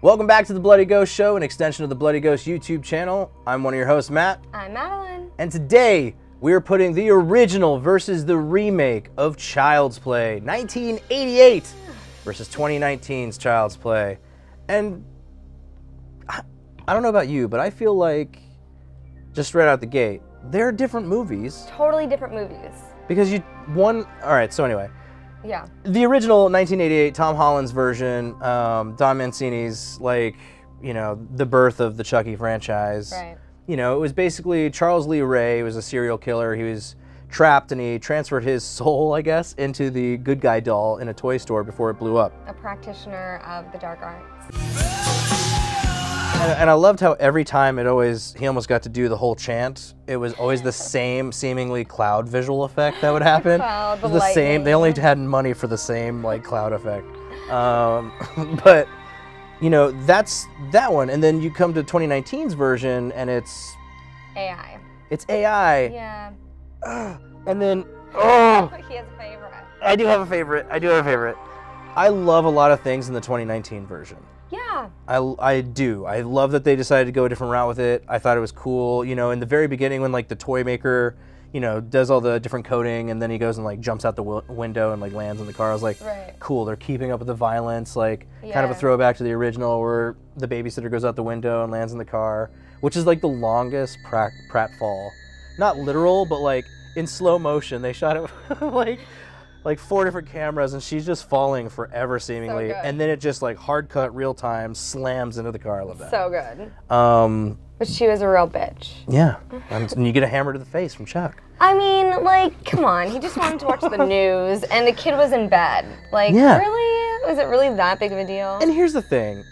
Welcome back to the Bloody Ghost Show, an extension of the Bloody Ghost YouTube channel. I'm one of your hosts, Matt. I'm Madeline. And today, we are putting the original versus the remake of Child's Play, 1988 versus 2019's Child's Play. And I don't know about you, but I feel like, just right out the gate, they're different movies. Totally different movies. Because alright, so anyway. Yeah. The original 1988 Tom Holland's version, Don Mancini's, the birth of the Chucky franchise. Right. You know, it was basically Charles Lee Ray was a serial killer. He was trapped and he transferred his soul, I guess, into the good guy doll in a toy store before it blew up. A practitioner of the dark arts. And I loved how every time he almost got to do the whole chant. It was always the same seemingly cloud visual effect that would happen. Cloud, the same. They only had money for the same cloud effect. But you know, that's that one. And then you come to 2019's version and it's AI. It's AI. Yeah. And then He has a favorite. I do have a favorite. I love a lot of things in the 2019 version. Yeah. I do. I love that they decided to go a different route with it. I thought it was cool. You know, in the very beginning when the toy maker, does all the different coding and then he goes and jumps out the window and lands in the car. I was like, right. Cool. They're keeping up with the violence, kind of a throwback to the original where the babysitter goes out the window and lands in the car, which is the longest pratfall. Not literal, but in slow motion. They shot it like 4 different cameras and she's just falling forever seemingly, so and then it just hard cut real time slams into the car. I love that. So good. But she was a real bitch. Yeah. And you get a hammer to the face from Chuck. I mean, come on. He just wanted to watch the news and the kid was in bed. Yeah. Really? Was it really that big of a deal? And here's the thing.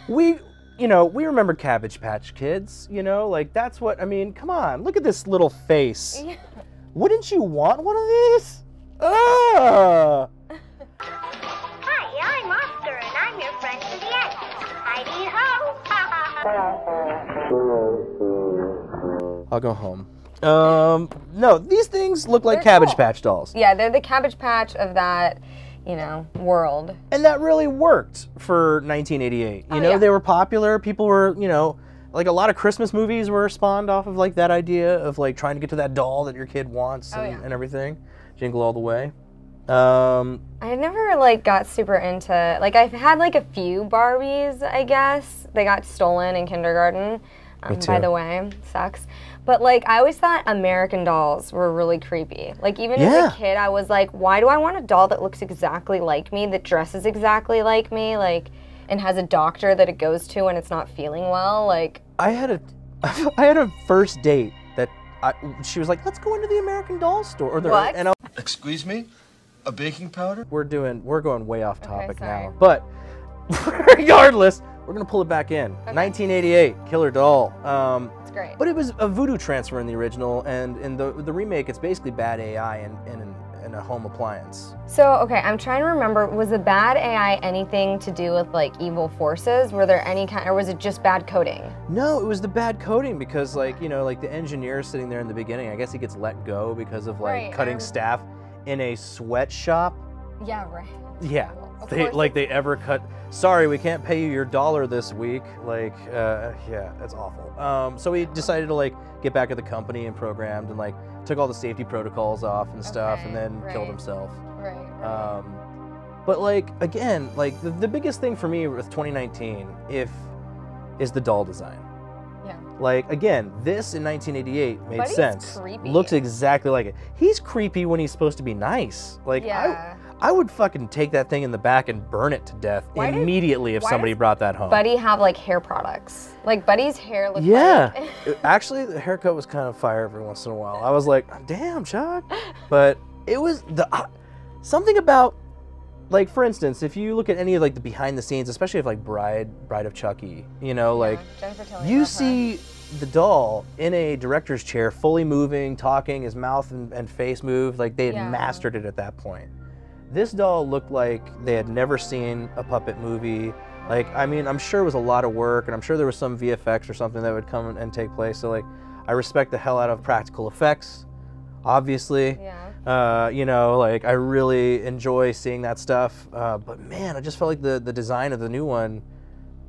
We remember Cabbage Patch Kids, that's what, come on, look at this little face. Yeah. Wouldn't you want one of these? Ah! Hi, I'm Oscar, and I'm your friend to the end. Heidi ho! I'll go home. No, these things look like Cabbage Patch dolls. Yeah, they're the Cabbage Patch of that, world. And that really worked for 1988. Yeah. They were popular. People were, a lot of Christmas movies were spawned off of that idea of trying to get to that doll that your kid wants and everything. Jingle all the way. I never got super into I've had a few Barbies, I guess. They got stolen in kindergarten. By the way, sucks. But I always thought American dolls were really creepy. Even as a kid, I was like, why do I want a doll that looks exactly like me, that dresses exactly like me, and has a doctor that it goes to when it's not feeling well? I had a first date that she was like, let's go into the American Doll store. What? And Excuse me? A baking powder? we're going way off topic sorry. now. But regardless, we're gonna pull it back in. Okay. 1988, Killer Doll. It's great. But it was a voodoo transfer in the original, and in the remake, it's basically bad AI in a home appliance. So, okay, I'm trying to remember, was the bad AI anything to do with evil forces? Were there any kind, or was it just bad coding? No, it was the bad coding because the engineer sitting there in the beginning, I guess he gets let go because of cutting staff in a sweatshop. Yeah, right. Yeah. Of They course they ever cut. Sorry, we can't pay you your $1 this week. Yeah, that's awful. So he decided to get back at the company and programmed and took all the safety protocols off and stuff, and then killed himself. Right. But again, the biggest thing for me with 2019 is the doll design. Yeah. Again, this in 1988 made But he's sense. creepy. Looks exactly like it. He's creepy when he's supposed to be nice. Yeah. I would fucking take that thing in the back and burn it to death immediately if why somebody does brought that home. Buddy have hair products. Buddy's hair looks Actually, the haircut was kind of fire every once in a while. I was like, damn, Chuck. But it was something about, for instance, if you look at any of the behind the scenes, especially of Bride of Chucky, Jennifer Tilly, you see the doll in a director's chair, fully moving, talking, his mouth and face move, they had mastered it at that point. This doll looked like they had never seen a puppet movie. I'm sure it was a lot of work, and I'm sure there was some VFX or something that would come and take place. So I respect the hell out of practical effects, obviously. Yeah. You know, like I really enjoy seeing that stuff. But man, I just felt like the design of the new one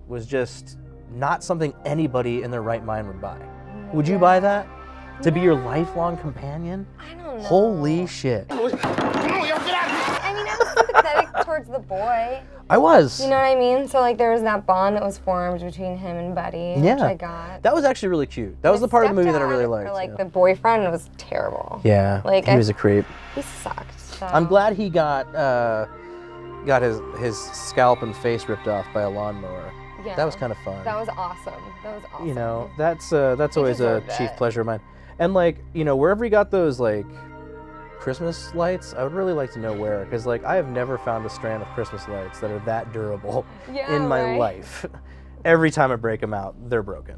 was just not something anybody in their right mind would buy. Would you buy that? To be your lifelong companion? I don't know. Holy shit. I mean, I was sympathetic towards the boy. I was. You know what I mean? So like there was that bond that was formed between him and Buddy, which I got. That was actually really cute. That was the part of the movie that I really liked. Or like the boyfriend was terrible. Yeah, like he was a creep. He sucked. So. I'm glad he got his scalp and face ripped off by a lawnmower. Yeah. That was kind of fun. That was awesome. That was awesome. You know, that's always a chief pleasure of mine. And like, you know, wherever he got those like Christmas lights, I would really like to know where, because like I have never found a strand of Christmas lights that are that durable in my life. Every time I break them out, they're broken.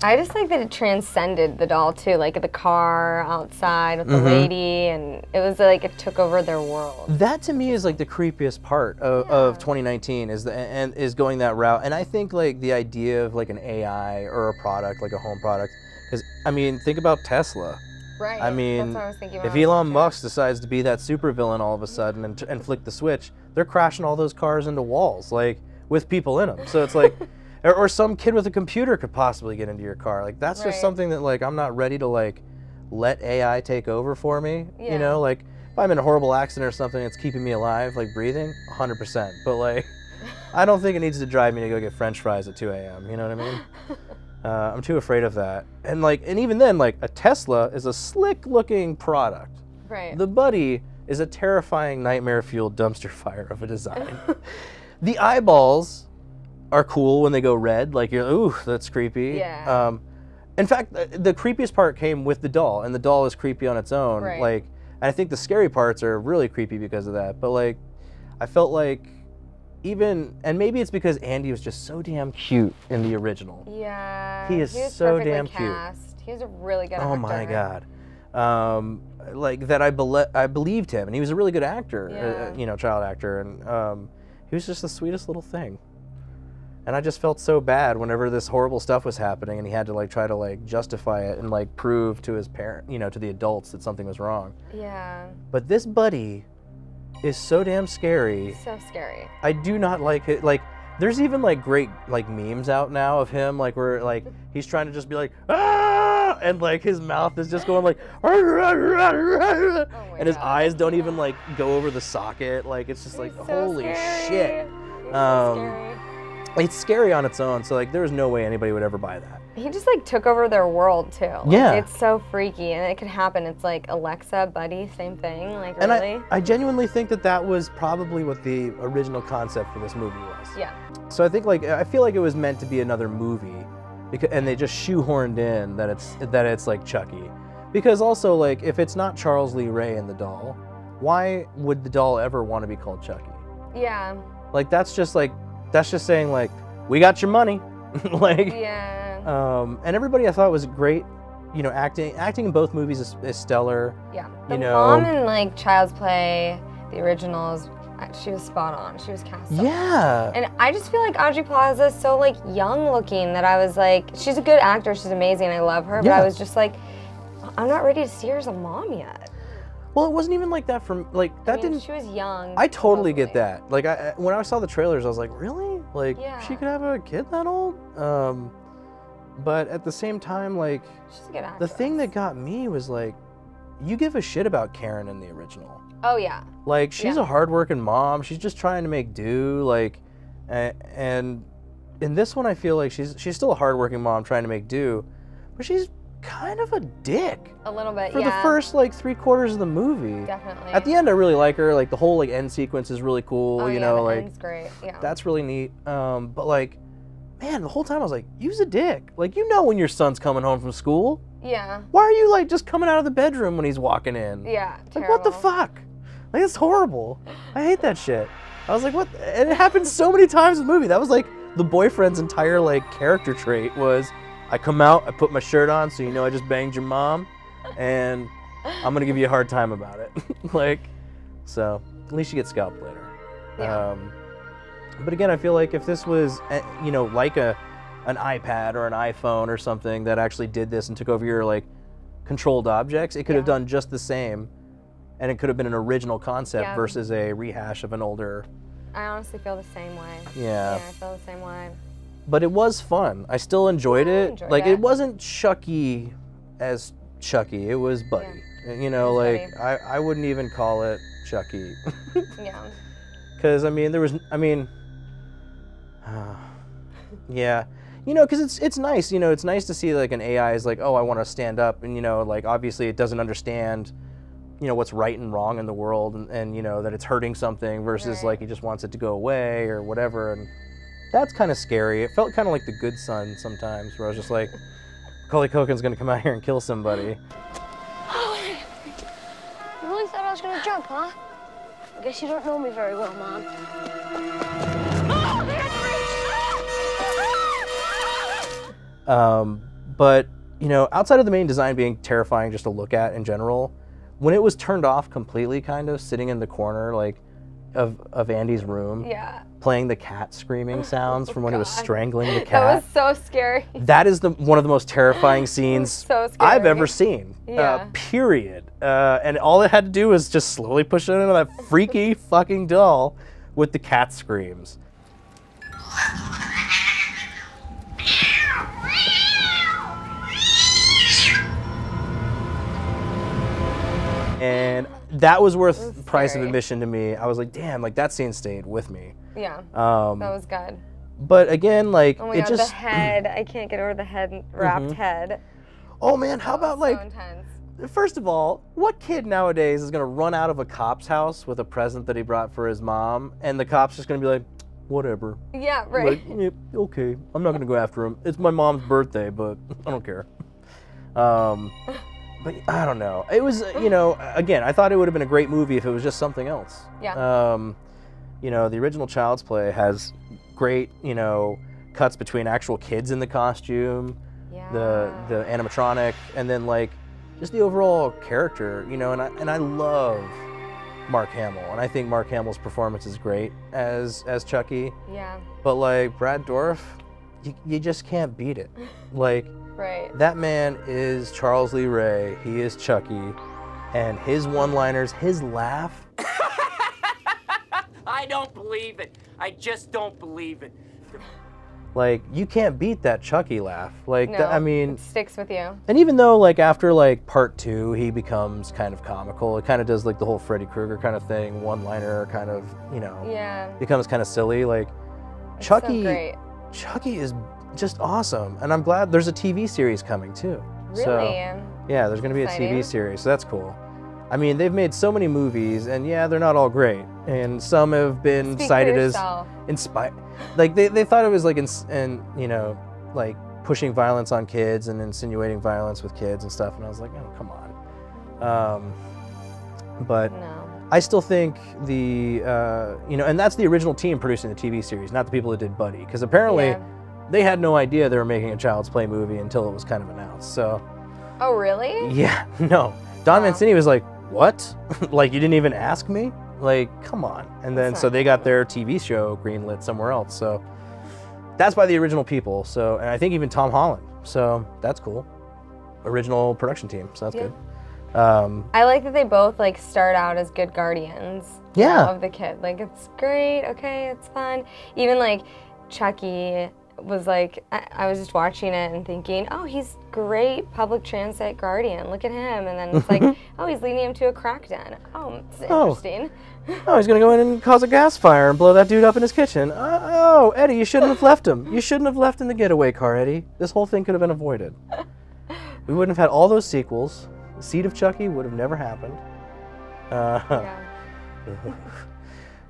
I just like that it transcended the doll too, like the car outside with the lady, and it was like it took over their world. That to me is like the creepiest part of 2019 is going that route. And I think like the idea of like an AI or a product, like a home product, because I mean, think about Tesla. Right. I mean, that's what I was thinking about. if Elon Musk decides to be that supervillain all of a sudden and flick the switch, they're crashing all those cars into walls, like with people in them. So it's like, or some kid with a computer could possibly get into your car. Like that's just something that like I'm not ready to like let AI take over for me. You know, like if I'm in a horrible accident or something that's keeping me alive, like breathing, 100%. But like, I don't think it needs to drive me to go get French fries at 2 a.m. You know what I mean? I'm too afraid of that. And like, and even then, like a Tesla is a slick-looking product. Right. The Buddy is a terrifying, nightmare-fueled dumpster fire of a design. The eyeballs are cool when they go red. Like you're, ooh, that's creepy. Yeah. In fact, the creepiest part came with the doll, and the doll is creepy on its own. Right. Like, and I think the scary parts are really creepy because of that. But like, I felt like. Even, and maybe it's because Andy was just so damn cute in the original. Yeah. He is was so perfectly damn cast. He was a really good actor. Oh my God. Like that I believed him, and he was a really good actor, you know, child actor, and he was just the sweetest little thing. And I just felt so bad whenever this horrible stuff was happening, and he had to like try to like justify it and like prove to his parent, you know, to the adults that something was wrong. Yeah. But this Buddy is so damn scary. So scary. I do not like it. Like, there's even like great like memes out now of him, like where like he's trying to just be like, ah, and like his mouth is just going like, and his eyes don't even like go over the socket. Like it's just like, holy shit. It's scary on its own. So like, there was no way anybody would ever buy that. He just like took over their world too. Like, yeah. It's so freaky, and it could happen. It's like Alexa, Buddy, same thing. Like really. And I genuinely think that was probably what the original concept for this movie was. Yeah. So I think like I feel like it was meant to be another movie, and they just shoehorned in that it's like Chucky, because also like if it's not Charles Lee Ray in the doll, why would the doll ever want to be called Chucky? Yeah. Like that's just saying like, we got your money. Like. Yeah. And everybody I thought was great, you know, acting in both movies is stellar. Yeah. The mom in like Child's Play, the originals, she was spot on. She was cast. Yeah. And I just feel like Audrey Plaza is so like young looking that I was like, she's a good actor, she's amazing, I love her, but I was just like, I'm not ready to see her as a mom yet. Well, it wasn't even like that from like that. I mean, she was young. I totally get that. Like when I saw the trailers, I was like, really? Like she could have a kid that old? But at the same time, like, she's a good actress. The thing that got me was like, you give a shit about Karen in the original. Oh yeah. Like she's a hardworking mom. She's just trying to make do. Like, and in this one, I feel like she's still a hardworking mom trying to make do, but she's kind of a dick. A little bit, for the first like 3/4 of the movie. Definitely. At the end, I really like her. Like the whole like end sequence is really cool. Oh, you yeah, know, the like end's great. Yeah. That's really neat. But like, man, the whole time I was like, use a dick. Like you know when your son's coming home from school. Yeah. Why are you like just coming out of the bedroom when he's walking in? Yeah. Like what the fuck? Like it's horrible. I hate that shit. I was like, what? And it happened so many times in the movie. That was like the boyfriend's entire like character trait was, I come out, I put my shirt on, so you know I just banged your mom, and I'm gonna give you a hard time about it. Like, so at least you get scalped later. Yeah. But again, I feel like if this was, you know, like an iPad or an iPhone or something that actually did this and took over your like controlled objects. It could have done just the same, and it could have been an original concept versus a rehash of an older. I honestly feel the same way. Yeah. Yeah, I feel the same way. But it was fun. I still enjoyed it. Like, it wasn't Chucky as Chucky. It was Buddy. You know, like, I wouldn't even call it Chucky. Yeah. Because, I mean, there was, I mean, yeah. You know, because it's nice, you know, it's nice to see, like, an AI is like, oh, I want to stand up. And, you know, like, obviously it doesn't understand, you know, what's right and wrong in the world. And you know, that it's hurting something versus, like, he just wants it to go away or whatever. And that's kind of scary. It felt kind of like The Good Son sometimes, where I was just like, Macaulay Culkin's going to come out here and kill somebody. You really thought I was gonna jump, huh? I guess you don't know me very well, Mom. But, you know, outside of the main design being terrifying just to look at in general, when it was turned off completely, kind of, sitting in the corner, like, of Andy's room, playing the cat screaming sounds from when it was strangling the cat. That was so scary. That is one of the most terrifying scenes I've ever seen, period. And all it had to do was just slowly push it into that freaky fucking doll with the cat screams. And that was worth the price of admission to me. I was like, damn, like, that scene stayed with me. Yeah, that was good. But again, like, oh my God, the head. I can't get over the head, wrapped head. Oh man, how about, like, so intense. First of all, what kid nowadays is gonna run out of a cop's house with a present that he brought for his mom, and the cop's just gonna be like, whatever. Yeah, right. Like, yeah, okay, I'm not gonna go after him. It's my mom's birthday, but I don't care. But I don't know. It was, you know, again, I thought it would have been a great movie if it was just something else. Yeah. You know, the original Child's Play has great, you know, cuts between actual kids in the costume, the animatronic, and then, like, just the overall character, you know, and I love Mark Hamill, and I think Mark Hamill's performance is great as Chucky. Yeah. But, like, Brad Dourif, you just can't beat it. Like, that man is Charles Lee Ray, he is Chucky, and his one-liners, his laugh. I don't believe it. I just don't believe it. Like, you can't beat that Chucky laugh. Like, no, I mean, it sticks with you. And even though, like, after, like, part 2, he becomes kind of comical, it kind of does, like, the whole Freddy Krueger kind of thing, one-liner kind of, you know, becomes kind of silly. Like, it's Chucky, so great. Chucky is just awesome, and I'm glad there's a TV series coming too. Really? So, yeah, there's going to be a TV series, so that's cool. I mean, they've made so many movies, and yeah, they're not all great, and some have been cited as like they thought it was like you know, like pushing violence on kids and insinuating violence with kids and stuff, and I was like, oh, come on. But I still think the you know, and that's the original team producing the TV series, not the people that did Buddy, because apparently they had no idea they were making a Child's Play movie until it was kind of announced. So. Oh really? Yeah. No. Don Mancini was like, "What? Like, you didn't even ask me? Like, come on." And then so they got their TV show greenlit somewhere else. So that's by the original people. So, and I think even Tom Holland. So that's cool. Original production team. So that's good. I like that they both, like, start out as good guardians. Of the kid. Like, it's great. Okay, it's fun. Even, like, Chucky was like, I was just watching it and thinking, oh, he's great public transit guardian. Look at him. And then it's like, oh, he's leading him to a crack den. Oh, it's interesting. Oh, he's gonna go in and cause a gas fire and blow that dude up in his kitchen. Oh, Eddie, you shouldn't have left him. You shouldn't have left in the getaway car, Eddie. This whole thing could have been avoided. We wouldn't have had all those sequels. The Seed of Chucky would have never happened.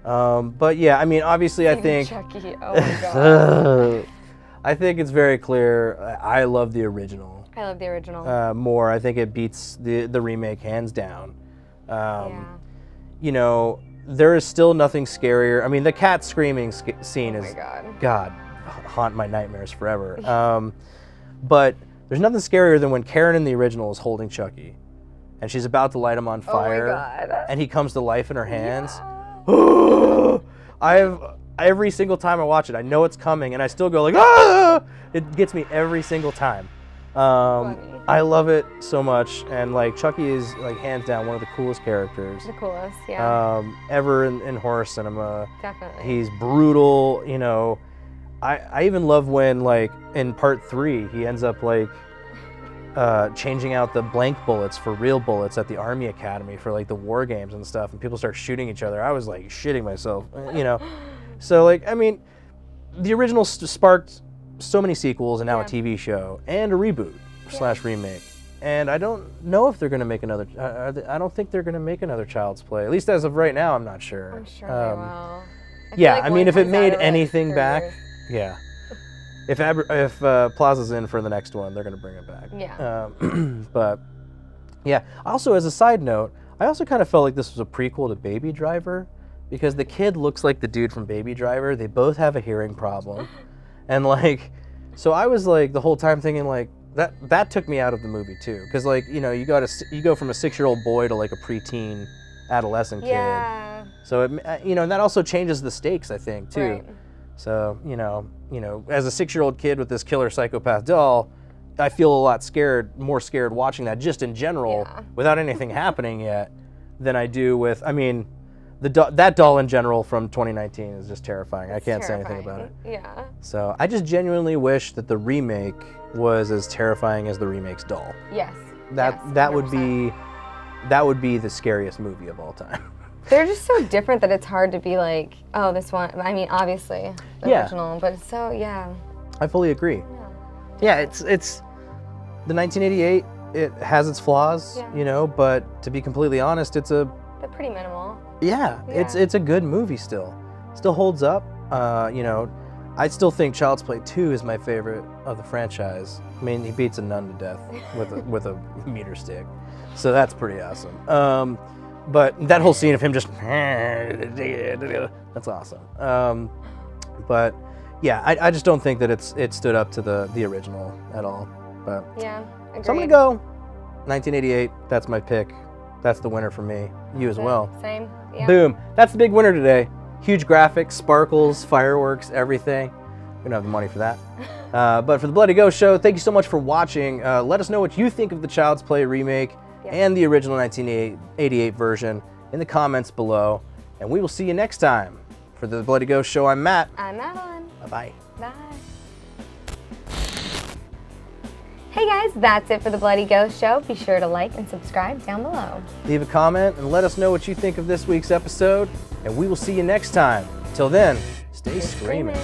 But yeah, I mean, obviously, I think. Chucky. Oh my god. I think it's very clear. I love the original. I love the original. More. I think it beats the remake hands down. You know, there is still nothing scarier. I mean, the cat screaming scene is, God, haunt my nightmares forever. But there's nothing scarier than when Karen in the original is holding Chucky, and she's about to light him on fire, and he comes to life in her hands. Every single time I watch it, I know it's coming, and I still go like, ah! It gets me every single time. I love it so much, and like Chucky is like hands down one of the coolest characters. The coolest, yeah. Ever in horror cinema. Definitely. He's brutal, you know. I even love when like in part 3 he ends up like changing out the blank bullets for real bullets at the Army Academy for like the war games and stuff, and people start shooting each other. I was like shitting myself, you know. So like, I mean, the original sparked so many sequels and now a TV show and a reboot / remake. And I don't know if they're going to make another. I don't think they're going to make another Child's Play. At least as of right now, I'm not sure. I'm sure they will. Yeah, like I mean, if it made anything back, yeah. If Plaza's in for the next one, they're going to bring it back. Yeah. But yeah. Also, as a side note, I also kind of felt like this was a prequel to Baby Driver, because the kid looks like the dude from Baby Driver. They both have a hearing problem, and like, so I was like the whole time thinking like that took me out of the movie too, because like, you know, you go from a 6-year-old boy to like a preteen adolescent kid. So it, you know, and that also changes the stakes, I think, too. Right. So you know, as a 6-year-old kid with this killer psychopath doll, I feel a lot more scared watching that just in general, without anything happening yet, than I do with. I mean, that doll in general from 2019 is just terrifying. I can't say anything about it. Yeah. So I just genuinely wish that the remake was as terrifying as the remake's doll. Yes. That would be the scariest movie of all time. They're just so different that it's hard to be like, oh, this one. I mean, obviously the original, but it's so I fully agree. Yeah, it's the 1988. It has its flaws, you know, but to be completely honest, they're pretty minimal. Yeah, it's a good movie still. Still holds up. You know, I still think Child's Play 2 is my favorite of the franchise. I mean, he beats a nun to death with a meter stick, so that's pretty awesome. But that whole scene of him just that's awesome. But yeah, I just don't think that it stood up to the original at all. But yeah, agreed. So I'm gonna go 1988. That's my pick. That's the winner for me. You as well. Same. Yeah. Boom. That's the big winner today. Huge graphics, sparkles, fireworks, everything. We don't have the money for that. But for the Bloody Ghost Show, thank you so much for watching. Let us know what you think of the Child's Play remake and the original 1988 version in the comments below. And we will see you next time. For the Bloody Ghost Show, I'm Matt. I'm Madeline. Bye-bye. Bye. Hey guys, that's it for the Bloody Ghost Show. Be sure to like and subscribe down below. Leave a comment and let us know what you think of this week's episode, and we will see you next time. Till then, stay screaming.